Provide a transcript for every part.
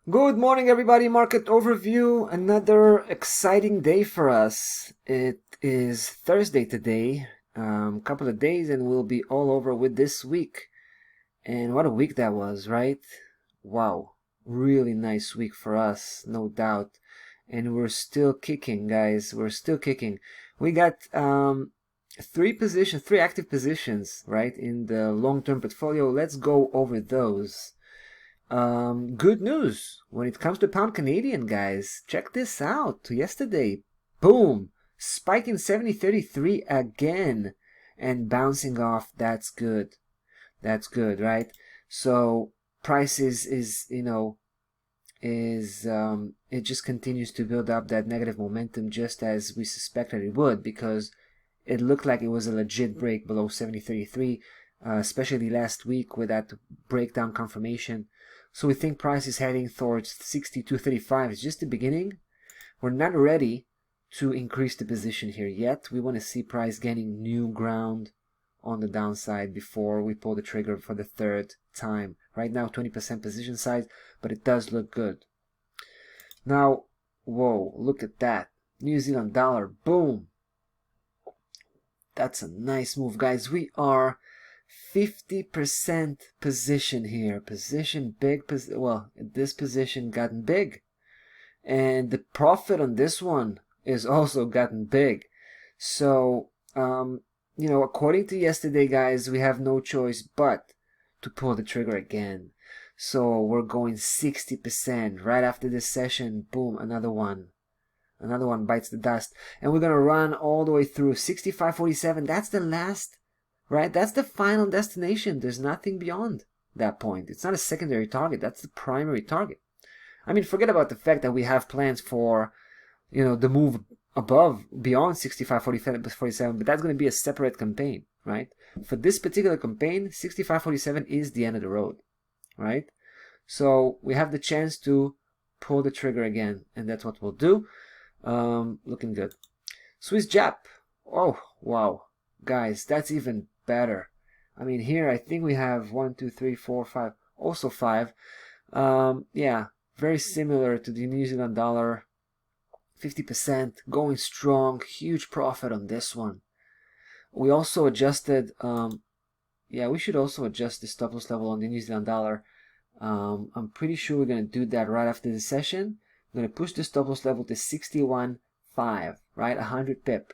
Good morning, everybody. Market overview. Another exciting day for us. It is Thursday today. Couple of days and we'll be all over with this week. And what a week that was, right? Wow. Really nice week for us, no doubt. And we're still kicking, guys. We're still kicking. We got three active positions, right, in the long-term portfolio. Let's go over those. Good news when it comes to pound Canadian, guys. Check this out. Yesterday, boom, spiking 70.33 again and bouncing off. That's good. That's good, right? So price is it just continues to build up that negative momentum just as we suspected it would, because it looked like it was a legit break below 70.33, especially last week with that breakdown confirmation. So we think price is heading towards 62.35. It's just the beginning. We're not ready to increase the position here yet. We want to see price gaining new ground on the downside before we pull the trigger for the third time. Right now, 20% position size, but it does look good. Now, whoa, look at that. New Zealand dollar, boom. That's a nice move, guys. We are 50% position here. Position big. Well, this position gotten big. And the profit on this one is also gotten big. So, according to yesterday, guys, we have no choice but to pull the trigger again. So we're going 60%. Right after this session, boom, another one. Another one bites the dust. And we're going to run all the way through 65.47. That's the last, right? That's the final destination. There's nothing beyond that point. It's not a secondary target. That's the primary target. I mean, forget about the fact that we have plans for, the move above, beyond 65.47, but that's going to be a separate campaign, right? For this particular campaign, 65.47 is the end of the road, right? So we have the chance to pull the trigger again, and that's what we'll do. Looking good. Swiss Jap. Oh, wow. Guys, that's even better. I mean, here I think we have 1, 2, 3, 4, 5. Also 5. Yeah, very similar to the New Zealand dollar. 50% going strong. Huge profit on this one. We also adjusted, we should also adjust the stop loss level on the New Zealand dollar. I'm pretty sure we're going to do that right after the session. I'm going to push the stop loss level to 61.5, right? 100 pip.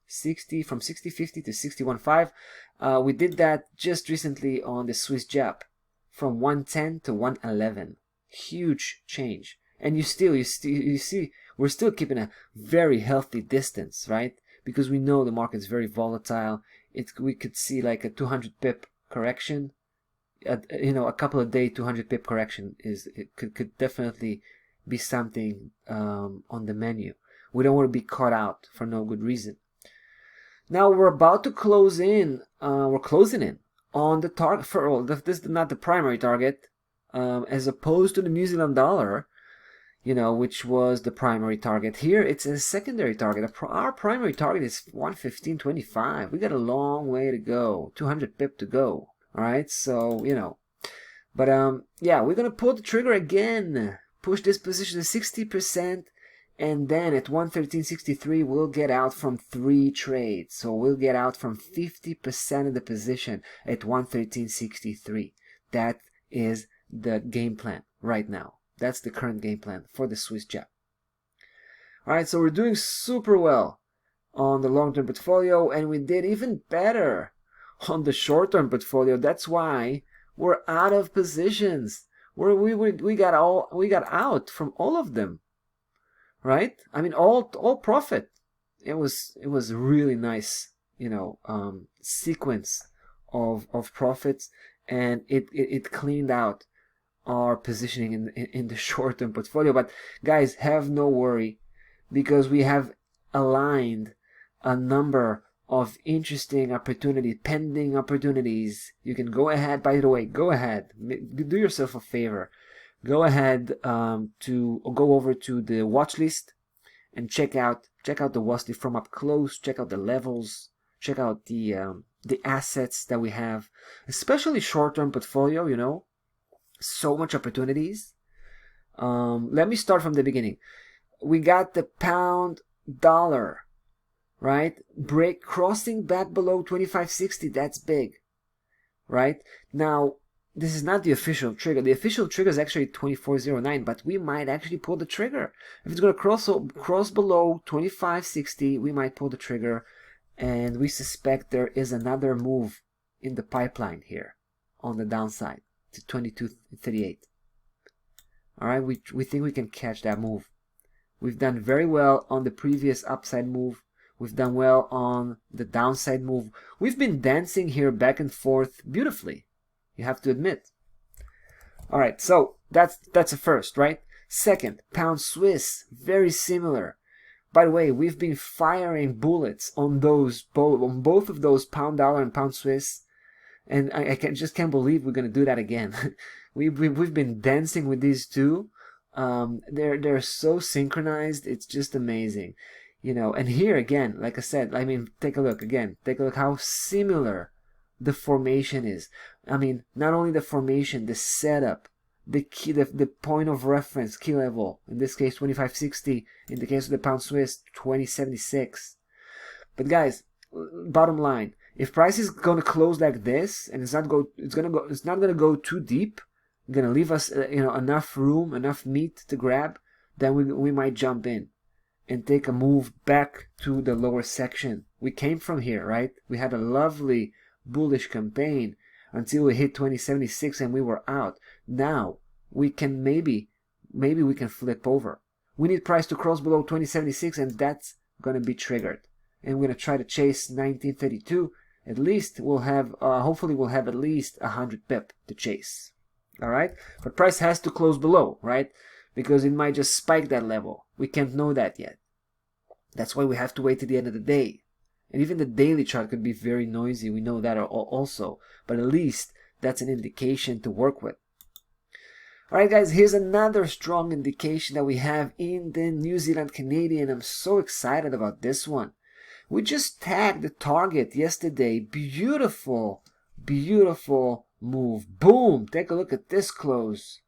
From 60.50 to 61.5. We did that just recently on the Swiss Jap from 110 to 111. Huge change. And you see, we're still keeping a very healthy distance, right? Because we know the market's very volatile. We could see like a 200 pip correction. A couple of day 200 pip correction could definitely be something on the menu. We don't want to be caught out for no good reason. Now we're about to close in. We're closing in on the target for all. This is not the primary target, as opposed to the New Zealand dollar, which was the primary target. Here it's a secondary target. Our primary target is 115.25. We got a long way to go. 200 pip to go. All right, so but we're gonna pull the trigger again. Push this position to 60%, and then at 113.63 we'll get out from 3 trades. So we'll get out from 50% of the position at 113.63. That is the game plan right now. That's the current game plan for the Swiss Jap. All right, so we're doing super well on the long-term portfolio, and we did even better on the short-term portfolio. That's why we're out of positions. We got out from all of them, right? I mean, all profit. It was really nice, sequence of profits, and it cleaned out our positioning in the short-term portfolio. But guys, have no worry, because we have aligned a number of interesting pending opportunities. You can go ahead, by the way, do yourself a favor. Go ahead to go over to the watch list and check out the watch list from up close. Check out the levels. Check out the assets that we have, especially short-term portfolio. So much opportunities. Let me start from the beginning. We got the pound dollar, right? Break crossing back below 25.60. That's big, right? Now, this is not the official trigger. The official trigger is actually 24.09, but we might actually pull the trigger. If it's going to cross below 25.60, we might pull the trigger, and we suspect there is another move in the pipeline here on the downside to 22.38. All right, we think we can catch that move. We've done very well on the previous upside move. We've done well on the downside move. We've been dancing here back and forth beautifully, you have to admit. All right, so that's a first, right? Second, pound Swiss, very similar. By the way, we've been firing bullets on both of those pound dollar and pound Swiss, and I just can't believe we're gonna do that again. we've been dancing with these two. They're so synchronized. It's just amazing, you know. And here again, like I said, I mean, take a look again. Take a look how similar the formation is. I mean, not only the formation, the setup, the key, the point of reference, key level. In this case, 25.60. In the case of the pound Swiss, 20.76. But guys, bottom line, if price is going to close like this and it's not going to go too deep, going to leave us enough room, enough meat to grab, then we might jump in and take a move back to the lower section. We came from here, right? We had a lovely bullish campaign until we hit 20.76 and we were out. Now we can maybe we can flip over. We need price to cross below 20.76 and that's going to be triggered. And we're going to try to chase 19.32. At least we'll have, hopefully we'll have at least 100 pip to chase. All right, but price has to close below, right? Because it might just spike that level. We can't know that yet. That's why we have to wait to the end of the day. And even the daily chart could be very noisy. We know that also, but at least that's an indication to work with. All right, guys, here's another strong indication that we have in the New Zealand Canadian. I'm so excited about this one. We just tagged the target yesterday. Beautiful, beautiful move. Boom! Take a look at this close.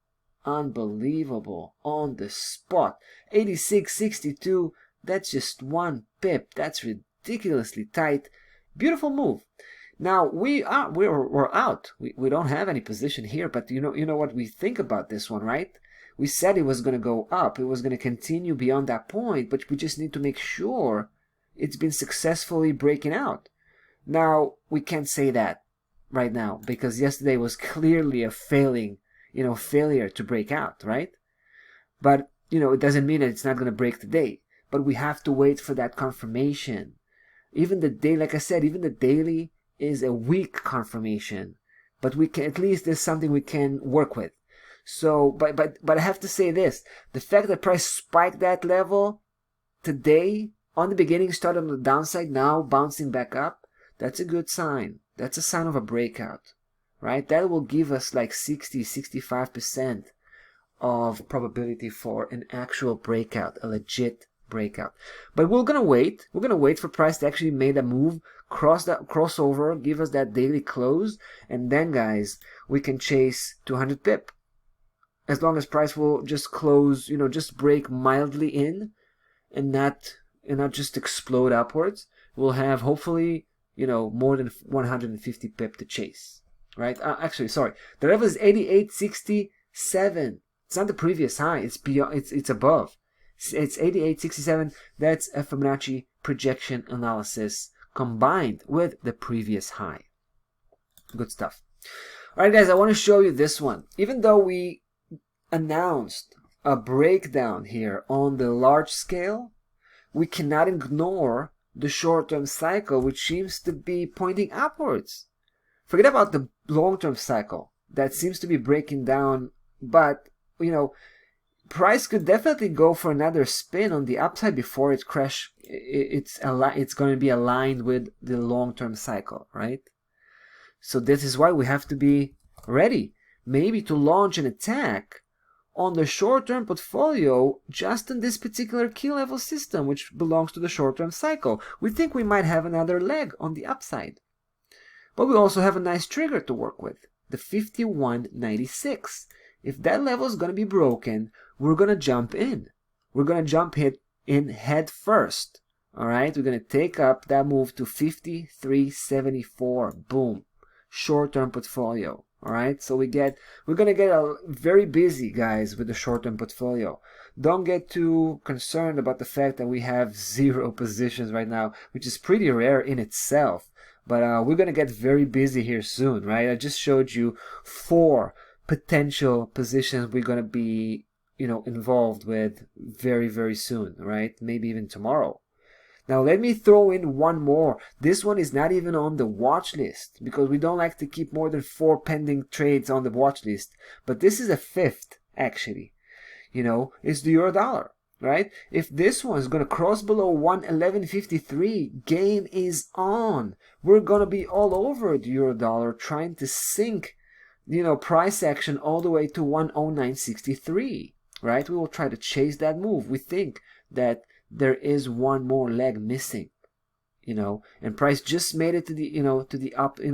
Unbelievable. On the spot. 86.62. That's just one pip. That's ridiculously tight. Beautiful move. Now we're out. We don't have any position here, but you know what we think about this one, right? We said it was going to go up. It was going to continue beyond that point, but we just need to make sure it's been successfully breaking out. Now we can't say that right now because yesterday was clearly a failure to break out, right? But it doesn't mean that it's not going to break today. But we have to wait for that confirmation. Even the day, like I said, even the daily is a weak confirmation, but we can at least there's something we can work with. So, but I have to say this: the fact that price spiked that level today on the beginning, started on the downside, now bouncing back up, that's a good sign. That's a sign of a breakout, right? That will give us like 60-65% of probability for an actual breakout, a legit breakout. But we're gonna wait. We're gonna wait for price to actually make a move, crossover, give us that daily close, and then guys, we can chase 200 pip. As long as price will just close, just break mildly in, and not just explode upwards, we'll have hopefully more than 150 pip to chase. Right? Actually, sorry, the level is 88.67. It's not the previous high. It's beyond. It's above. It's 88.67. That's a Fibonacci projection analysis combined with the previous high. Good stuff. All right, guys, I want to show you this one. Even though we announced a breakdown here on the large scale, we cannot ignore the short-term cycle, which seems to be pointing upwards. Forget about the long-term cycle that seems to be breaking down, but price could definitely go for another spin on the upside before it crash. It's going to be aligned with the long-term cycle, right? So this is why we have to be ready, maybe to launch an attack on the short-term portfolio just in this particular key level system, which belongs to the short-term cycle. We think we might have another leg on the upside. But we also have a nice trigger to work with, the 51.96. If that level is going to be broken, we're going to jump in. We're going to jump in head first. All right, we're going to take up that move to 53.74. Boom. Short-term portfolio. All right, so we're going to get very busy, guys, with the short-term portfolio. Don't get too concerned about the fact that we have 0 positions right now, which is pretty rare in itself. But we're going to get very busy here soon, right? I just showed you 4 potential positions we're going to be, involved with very, very soon, right? Maybe even tomorrow. Now let me throw in one more. This one is not even on the watch list because we don't like to keep more than 4 pending trades on the watch list. But this is a 5th, actually. It's the euro dollar, right? If this one's going to cross below 111.53, game is on. We're going to be all over the euro dollar trying to sink, price action all the way to 109.63, right? We will try to chase that move. We think that there is one more leg missing, and price just made it to the,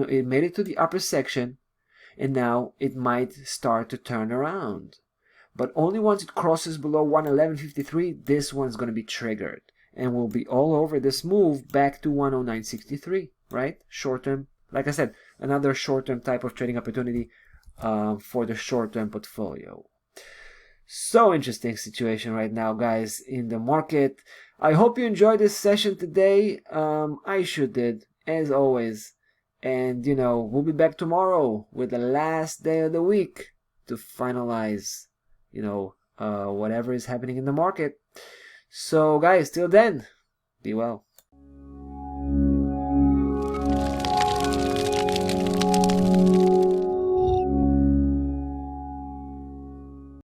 it made it to the upper section, and now it might start to turn around. But only once it crosses below 111.53, this one's going to be triggered, and we'll be all over this move back to 109.63, right? Short term, like I said, another short term type of trading opportunity for the short term portfolio. So interesting situation right now, guys, in the market. I hope you enjoyed this session today. I sure did, as always. And, we'll be back tomorrow with the last day of the week to finalize, whatever is happening in the market. So, guys, till then, be well.